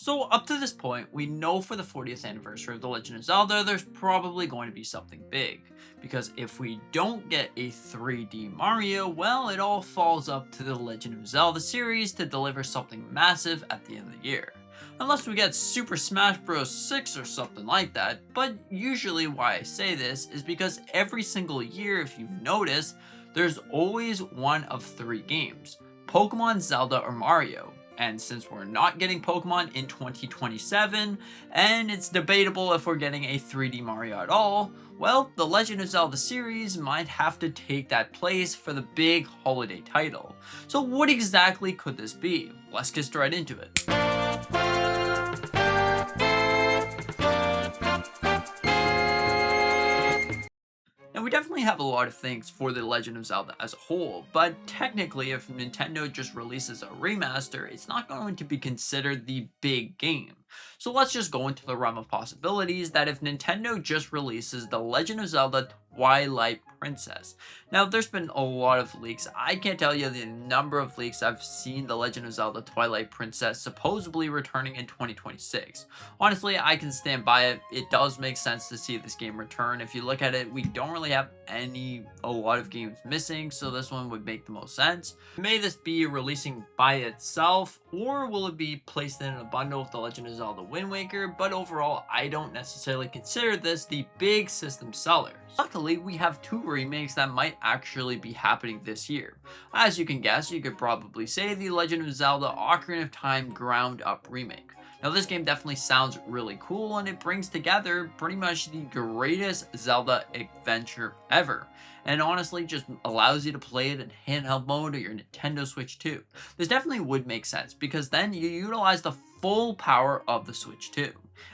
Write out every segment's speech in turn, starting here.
So up to this point, we know for the 40th anniversary of The Legend of Zelda, there's probably going to be something big. Because if we don't get a 3D Mario, well, it all falls up to the Legend of Zelda series to deliver something massive at the end of the year. Unless we get Super Smash Bros. 6 or something like that, but usually why I say this is because every single year, if you've noticed, there's always one of three games: Pokemon, Zelda, or Mario. And since we're not getting Pokemon in 2027, and it's debatable if we're getting a 3D Mario at all, well, the Legend of Zelda series might have to take that place for the big holiday title. So what exactly could this be? Let's get straight into it. Now, we definitely have a lot of things for The Legend of Zelda as a whole, but technically if Nintendo just releases a remaster, it's not going to be considered the big game. So let's just go into the realm of possibilities that if Nintendo just releases The Legend of Zelda Twilight Princess. Now, there's been a lot of leaks. I can't tell you the number of leaks I've seen The Legend of Zelda Twilight Princess supposedly returning in 2026. Honestly, I can stand by it. It does make sense to see this game return. If you look at it, we don't really have a lot of games missing, so this one would make the most sense. May this be releasing by itself, or will it be placed in a bundle with The Legend of Zelda Wind Waker? But overall, I don't necessarily consider this the big system seller. Luckily, we have two remakes that might actually be happening this year. As you can guess, you could probably say the Legend of Zelda Ocarina of Time ground up remake. Now, this game definitely sounds really cool, and it brings together pretty much the greatest Zelda adventure ever, and honestly just allows you to play it in handheld mode or your Nintendo Switch too. This definitely would make sense, because then you utilize the full power of the Switch too.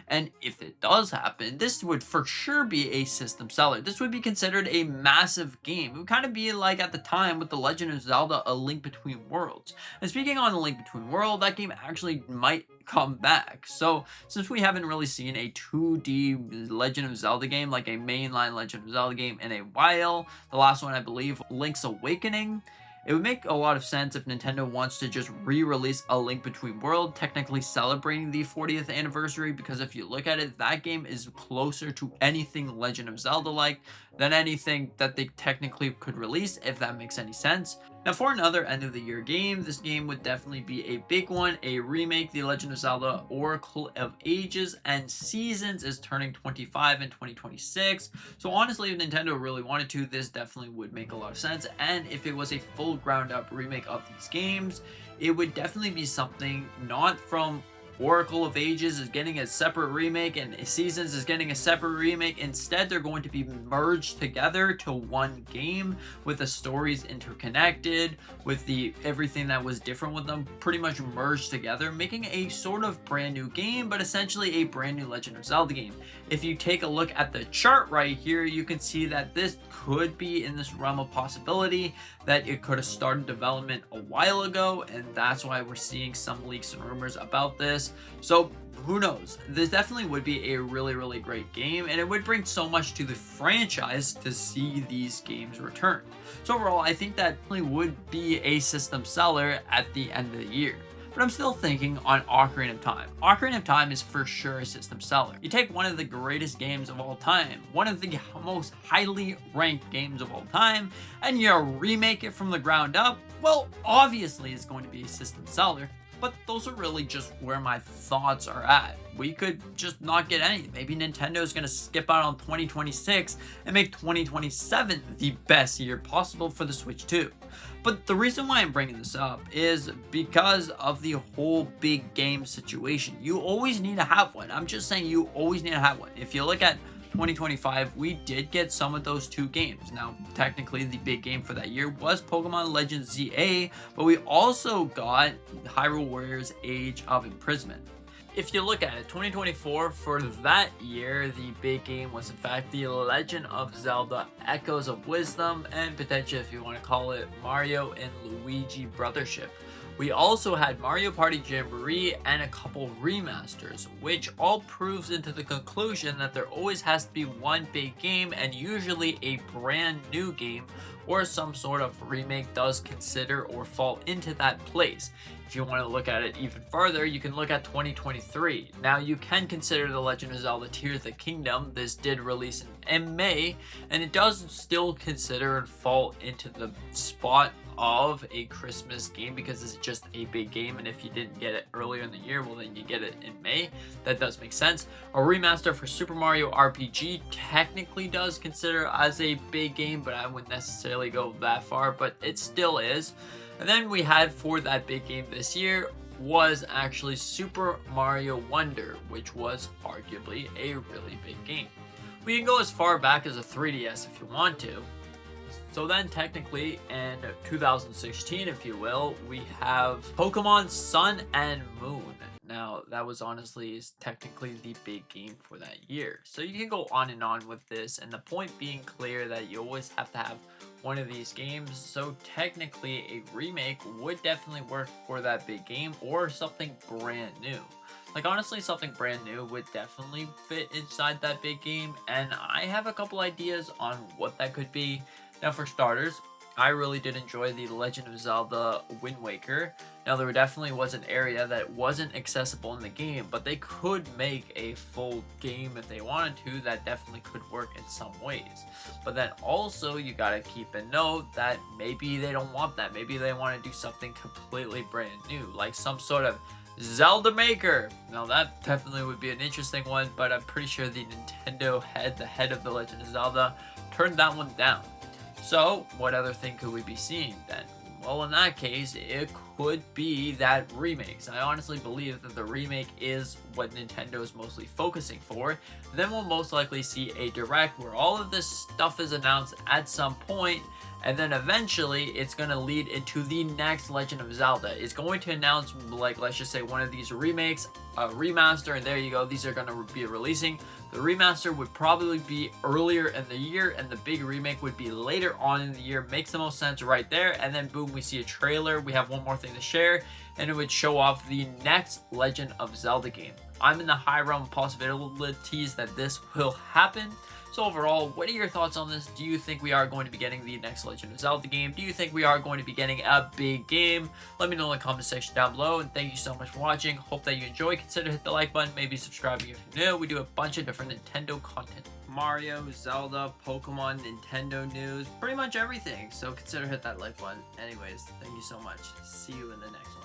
And if it does happen, this would for sure be a system seller. This would be considered a massive game. It would kind of be like at the time with The Legend of Zelda A Link Between Worlds. And speaking on A Link Between Worlds, that game actually might come back. So since we haven't really seen a 2D Legend of Zelda game, like a mainline Legend of Zelda game, in a while, the last one I believe, Link's Awakening, it would make a lot of sense if Nintendo wants to just re-release A Link Between Worlds, technically celebrating the 40th anniversary, because if you look at it, that game is closer to anything Legend of Zelda-like than anything that they technically could release, if that makes any sense. Now, for another end-of-the-year game, this game would definitely be a big one, a remake. The Legend of Zelda Oracle of Ages and Seasons is turning 25 in 2026. So honestly, if Nintendo really wanted to, this definitely would make a lot of sense. And if it was a full ground-up remake of these games, it would definitely be something not from Oracle of Ages is getting a separate remake and Seasons is getting a separate remake. Instead, they're going to be merged together to one game with the stories interconnected, with the everything that was different with them pretty much merged together, making a sort of brand new game, but essentially a brand new Legend of Zelda game. If you take a look at the chart right here, you can see that this could be in this realm of possibility, that it could have started development a while ago, and that's why we're seeing some leaks and rumors about this. So who knows? This definitely would be a really great game, and it would bring so much to the franchise to see these games return. So overall, I think that definitely would be a system seller at the end of the year. But I'm still thinking on Ocarina of Time. Ocarina of Time is for sure a system seller. You take one of the greatest games of all time, one of the most highly ranked games of all time, and you remake it from the ground up, well, obviously it's going to be a system seller. But those are really just where my thoughts are at. We could just not get any. Maybe Nintendo is going to skip out on 2026 and make 2027 the best year possible for the Switch 2. But the reason why I'm bringing this up is because of the whole big game situation. You always need to have one. I'm just saying you always need to have one. If you look at 2025, we did get some of those two games. Now, technically, the big game for that year was Pokemon Legends ZA, but we also got Hyrule Warriors Age of Imprisonment. If you look at it, 2024, for that year, the big game was in fact The Legend of Zelda Echoes of Wisdom, and potentially, if you want to call it, Mario and Luigi Brothership. We also had Mario Party Jamboree and a couple remasters, which all proves into the conclusion that there always has to be one big game and usually a brand new game or some sort of remake does consider or fall into that place. If you want to look at it even further, you can look at 2023. Now, you can consider The Legend of Zelda Tears of the Kingdom. This did release in May, and it does still consider and fall into the spot of a Christmas game because it's just a big game, and if you didn't get it earlier in the year, well, then you get it in May. That does make sense. A remaster for Super Mario RPG technically does consider as a big game, but I wouldn't necessarily go that far, but it still is. And then we had for that big game this year was actually Super Mario Wonder, which was arguably a really big game. We can go as far back as a 3DS if you want to. So then technically in 2016, if you will, we have Pokemon Sun and Moon. Now, that was honestly technically the big game for that year. So you can go on and on with this, and the point being clear that you always have to have one of these games. So technically a remake would definitely work for that big game or something brand new. Like, honestly, something brand new would definitely fit inside that big game, and I have a couple ideas on what that could be. Now, for starters, I really did enjoy the Legend of Zelda Wind Waker. Now, there definitely was an area that wasn't accessible in the game, but they could make a full game if they wanted to. That definitely could work in some ways. But then also, you gotta keep in note that maybe they don't want that. Maybe they want to do something completely brand new, like some sort of Zelda Maker. Now, that definitely would be an interesting one, but I'm pretty sure the Nintendo head, the head of the Legend of Zelda, turned that one down. So, what other thing could we be seeing then? Well, in that case, it could be that remakes. I honestly believe that the remake is what Nintendo is mostly focusing for. Then we'll most likely see a direct where all of this stuff is announced at some point, and then eventually it's going to lead into the next Legend of Zelda. It's going to announce, like, let's just say one of these remakes, a remaster, and there you go, these are going to be releasing. The remaster would probably be earlier in the year, and the big remake would be later on in the year. Makes the most sense right there. And then boom, we see a trailer. We have one more thing to share, and it would show off the next Legend of Zelda game. I'm in the high realm of possibilities that this will happen. So overall, what are your thoughts on this? Do you think we are going to be getting the next Legend of Zelda game? Do you think we are going to be getting a big game? Let me know in the comment section down below, and thank you so much for watching. Hope that you enjoy. Consider hit the like button, maybe subscribing if you're new. We do a bunch of different Nintendo content. Mario, Zelda, Pokemon, Nintendo news, pretty much everything. So consider hit that like button. Anyways, thank you so much. See you in the next one.